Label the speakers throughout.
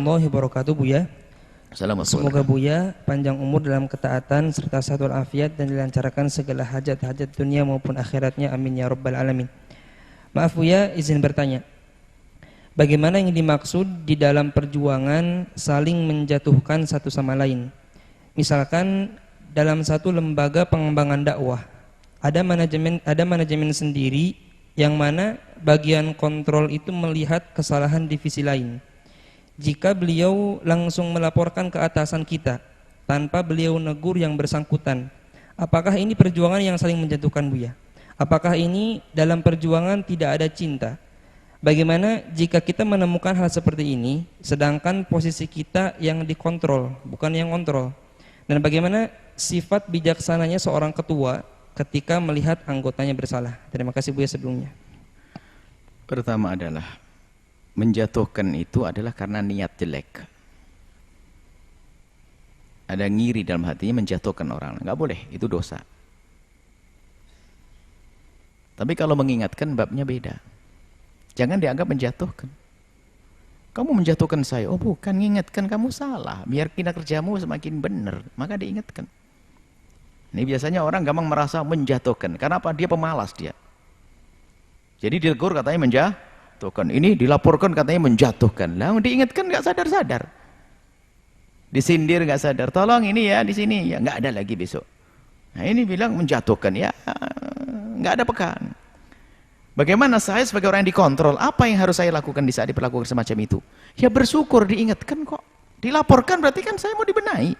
Speaker 1: warahmatullahi wabarakatuh, Buya.
Speaker 2: Assalamualaikum.
Speaker 1: Semoga Buya panjang umur dalam ketaatan serta sehat walafiat dan dilancarkan segala hajat-hajat dunia maupun akhiratnya, amin ya rabbal alamin. Maaf Buya, izin bertanya, bagaimana yang dimaksud di dalam perjuangan saling menjatuhkan satu sama lain? Misalkan dalam satu lembaga pengembangan dakwah ada manajemen sendiri yang mana bagian kontrol itu melihat kesalahan divisi lain. Jika beliau langsung melaporkan ke atasan kita tanpa beliau negur yang bersangkutan, apakah ini perjuangan yang saling menjatuhkan, Buya? Apakah ini dalam perjuangan tidak ada cinta? Bagaimana jika kita menemukan hal seperti ini sedangkan posisi kita yang dikontrol bukan yang kontrol? Dan bagaimana sifat bijaksananya seorang ketua ketika melihat anggotanya bersalah? Terima kasih Buya sebelumnya.
Speaker 2: Pertama adalah menjatuhkan itu adalah karena niat jelek. Ada ngiri dalam hatinya menjatuhkan orang, nggak boleh, itu dosa. Tapi kalau mengingatkan babnya beda. Jangan dianggap menjatuhkan. Kamu menjatuhkan saya, oh bukan, mengingatkan kamu salah, biar kinerjamu semakin benar, maka diingatkan. Ini biasanya orang gampang merasa menjatuhkan, karena apa? Dia pemalas dia. Jadi ditegur katanya menjatuhkan, ini dilaporkan katanya menjatuhkan. Lah diingatkan nggak sadar-sadar. Disindir nggak sadar. Tolong ini ya di sini ya, nggak ada lagi besok. Nah ini bilang menjatuhkan ya, nggak ada pekan. Bagaimana saya sebagai orang yang dikontrol, apa yang harus saya lakukan di saat diperlakukan semacam itu? Ya bersyukur, diingatkan kok. Dilaporkan berarti kan saya mau dibenahi.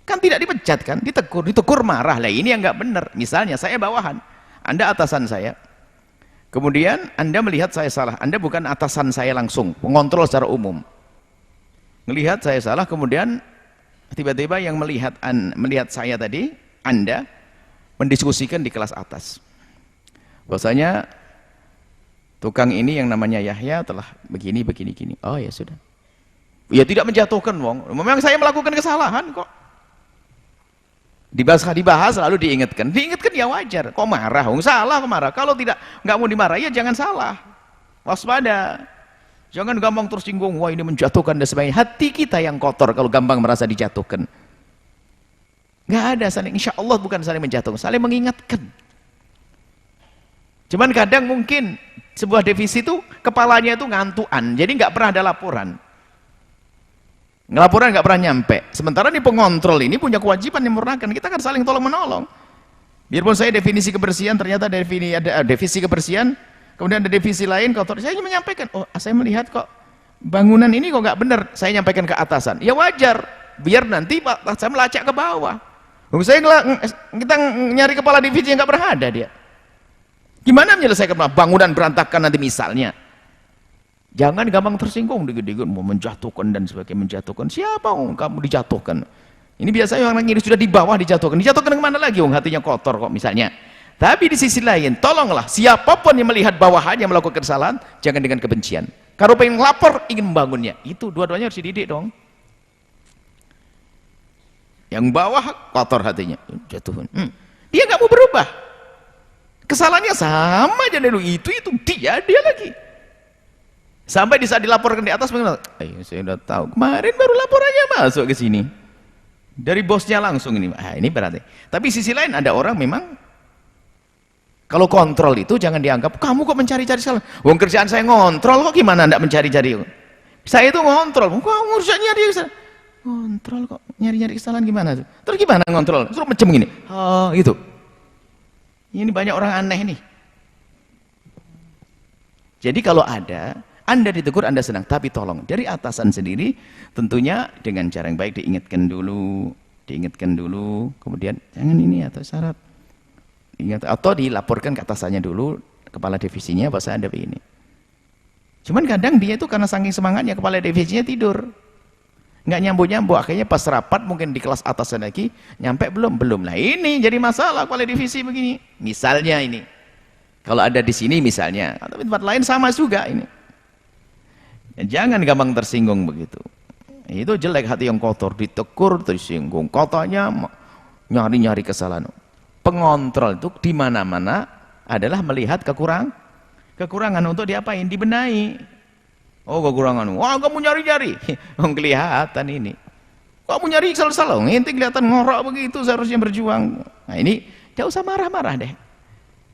Speaker 2: Kan tidak dipecat kan, ditegur marah. Lah ini yang nggak benar. Misalnya saya bawahan, Anda atasan saya. Kemudian Anda melihat saya salah, Anda bukan atasan saya langsung, mengontrol secara umum. Melihat saya salah, kemudian tiba-tiba yang melihat saya tadi, Anda mendiskusikan di kelas atas. Bahwasanya tukang ini yang namanya Yahya telah begini. Oh ya sudah. Ya tidak menjatuhkan wong. Memang saya melakukan kesalahan kok. Dibahas lalu diingatkan ya wajar. Kok marah? Salah kok marah. Kalau nggak mau dimarahi ya jangan salah. Waspada. Jangan gampang tersinggung. Wah ini menjatuhkan dan sebagainya. Hati kita yang kotor kalau gampang merasa dijatuhkan. Nggak ada saling. Insya Allah bukan saling menjatuhkan, saling mengingatkan. Cuman kadang mungkin sebuah divisi itu kepalanya itu ngantuan, jadi nggak pernah ada laporan. Laporan nggak pernah nyampe. Sementara di pengontrol ini punya kewajiban yang menyempurnakan. Kita kan saling tolong menolong. Biarpun saya definisi kebersihan, ternyata ada divisi kebersihan, kemudian ada divisi lain kotor. Saya ingin menyampaikan, oh saya melihat kok bangunan ini kok nggak benar. Saya nyampaikan ke atasan. Ya wajar, biar nanti Pak saya melacak ke bawah. Kita nyari kepala divisi yang nggak pernah ada dia. Gimana menyelesaikan bangunan berantakan nanti misalnya? Jangan gampang tersinggung, dikit-dikit mau menjatuhkan dan sebagainya. Menjatuhkan siapa kamu dijatuhkan? Ini biasanya orang ini sudah di bawah dijatuhkan kemana lagi? Hatinya kotor kok misalnya. Tapi di sisi lain, tolonglah siapapun yang melihat bawahannya melakukan kesalahan, jangan dengan kebencian. Kalau pengen lapor, ingin membangunnya, itu dua-duanya harus dididik dong. Yang bawah kotor hatinya, jatuhin. Dia nggak mau berubah. Kesalahannya sama aja dulu, itu dia lagi. Sampai di saat dilaporkan di atas, saya udah tahu kemarin baru laporannya masuk ke sini dari bosnya langsung ini. Ini berarti. Tapi sisi lain ada orang memang kalau kontrol itu jangan dianggap kamu kok mencari-cari salah. Wong kerjaan saya ngontrol, kok gimana enggak mencari-cari? Saya itu ngontrol, kok kamu harus nyari kesalahan? Kontrol kok nyari-nyari kesalahan gimana tuh? Terus gimana ngontrol? Suruh macam gini. Oh itu. Ini banyak orang aneh nih. Jadi kalau ada Anda ditegur, Anda senang, tapi tolong dari atasan sendiri tentunya dengan cara yang baik diingatkan dulu, kemudian jangan ini atau syarat ingat, atau dilaporkan ke atasannya dulu, kepala divisinya bahwa saya ada begini. Cuman kadang dia itu karena saking semangatnya kepala divisinya tidur, nggak nyambung, akhirnya pas rapat mungkin di kelas atasnya lagi nyampe belum lah, ini jadi masalah kepala divisi begini. Misalnya ini kalau ada di sini misalnya, atau di tempat lain sama juga ini. Jangan gampang tersinggung begitu. Itu jelek hati yang kotor, ditegur tersinggung. Kotornya nyari-nyari kesalahan. Pengontrol itu di mana-mana adalah melihat kekurangan untuk diapain? Dibenahi. Oh kekurangan. Wah kamu nyari-nyari. Kelihatan ini. Kamu nyari salah-salah. Ente kelihatan ngorok begitu seharusnya berjuang. Nah ini tidak usah marah-marah deh.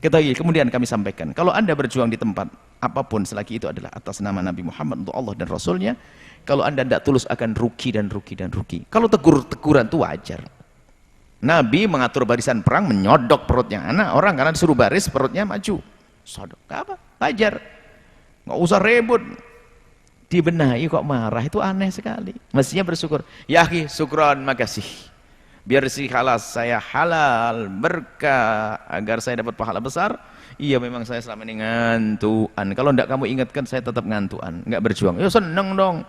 Speaker 2: Ketahui kemudian kami sampaikan. Kalau anda berjuang di tempat apapun selagi itu adalah atas nama Nabi Muhammad untuk Allah dan Rasulnya. Kalau anda tidak tulus akan rugi dan rugi dan rugi. Kalau teguran itu wajar. Nabi mengatur barisan perang menyodok perutnya anak orang karena disuruh baris perutnya maju. Sodok apa? Wajar. Nggak usah ribut. Dibenahi kok marah, itu aneh sekali. Mestinya bersyukur. Ya akhi, syukran, makasih. Biar si halal saya halal, berkah, agar saya dapat pahala besar. Iya memang saya selama ini ngantuan. Kalau enggak kamu ingatkan saya tetap ngantuan, enggak berjuang. Ya seneng dong.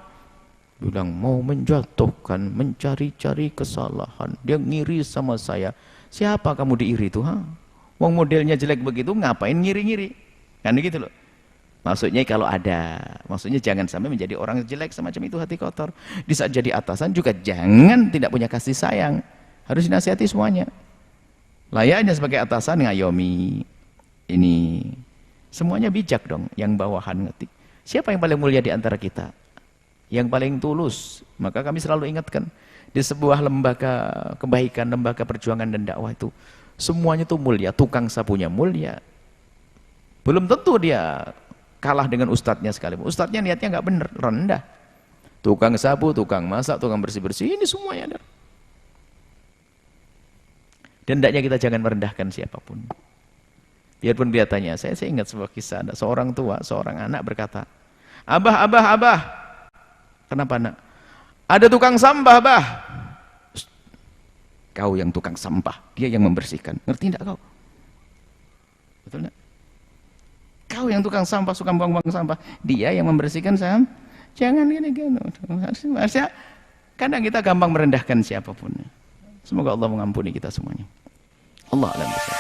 Speaker 2: Bilang mau menjatuhkan, mencari-cari kesalahan. Dia ngiri sama saya. Siapa kamu diiri itu? Wong modelnya jelek begitu, ngapain ngiri-ngiri? Kan gitu loh. Maksudnya kalau ada, maksudnya jangan sampai menjadi orang jelek semacam itu, hati kotor. Di saat jadi atasan juga jangan tidak punya kasih sayang. Harus dinasihati semuanya. Layaknya sebagai atasan ngayomi. Ini semuanya bijak dong, yang bawahan ngerti. Siapa yang paling mulia di antara kita? Yang paling tulus. Maka kami selalu ingatkan di sebuah lembaga kebaikan, lembaga perjuangan dan dakwah itu semuanya itu mulia. Tukang sapunya mulia. Belum tentu dia kalah dengan ustadznya sekalipun. Ustadznya niatnya nggak benar, rendah. Tukang sapu, tukang masak, tukang bersih-bersih, ini semuanya ada. Dan hendaknya kita jangan merendahkan siapapun. Biarpun dia tanya, saya ingat sebuah kisah, ada seorang tua, seorang anak berkata, Abah, abah, abah. Kenapa nak? Ada tukang sampah, bah. Kau yang tukang sampah, dia yang membersihkan. Ngerti enggak kau? Betul enggak? Kau yang tukang sampah, suka buang-buang sampah, dia yang membersihkan sampah. Jangan gini-gini. Harusnya kadang kita gampang merendahkan siapapun. Semoga Allah mengampuni kita semuanya. Allah alam besar.